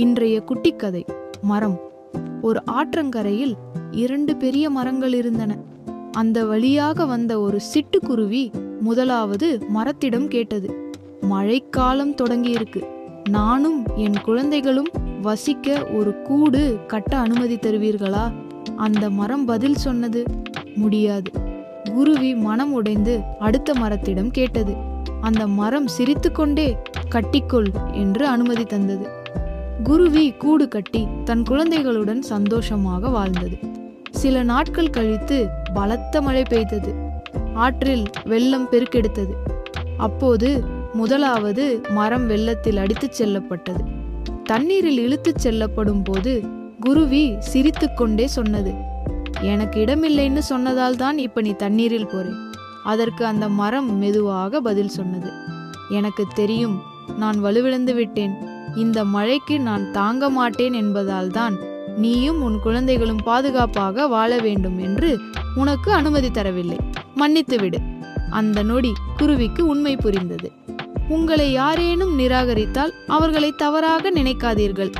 இன்றைய குட்டிக்கதை மரம். ஒரு ஆற்றங்கரையில் 2 பெரிய மரங்கள் இருந்தன. அந்த வழியாக வந்த ஒரு சிட்டுக்குருவி முதலாவது மரத்திடம் கேட்டது, மழைக்காலம் தொடங்கியிருக்கு, நானும் என் குழந்தைகளும் வசிக்க ஒரு கூடு கட்ட அனுமதி தருவீர்களா? அந்த மரம் பதில் சொன்னது, முடியாது. குருவி மனம் உடைந்து அடுத்த மரத்திடம் கேட்டது. அந்த மரம் சிரித்துக்கொண்டே, கட்டிக்கொள் என்று அனுமதி தந்தது. குருவி கூடு கட்டி தன் குழந்தைகளுடன் சந்தோஷமாக வாழ்ந்தது. சில நாட்கள் கழித்து பலத்த மழை பெய்தது. ஆற்றில் வெள்ளம் பெருக்கெடுத்தது. அப்போது முதலாவது மரம் வெள்ளத்தில் அடித்துச் செல்லப்பட்டது. தண்ணீரில் இழுத்துச் செல்லப்படும் போது குருவி சிரித்துக்கொண்டே சொன்னது, எனக்கு இடமில்லைன்னு சொன்னதால் தான் இப்ப நீ தண்ணீரில் போறே. அதற்கு அந்த மரம் மெதுவாக பதில் சொன்னது, எனக்கு தெரியும், நான் வலுவிழந்து விட்டேன். இந்த மழைக்கு நான் தாங்க மாட்டேன் என்பதால் தான் நீயும் உன் குழந்தைகளும் பாதுகாப்பாக வாழ வேண்டும் என்று உனக்கு அனுமதி தரவில்லை. மன்னித்து விடு. அந்த நொடி குருவிக்கு உண்மை புரிந்தது. உங்களை யாரேனும் நிராகரித்தால் அவர்களை தவறாக நினைக்காதீர்கள்.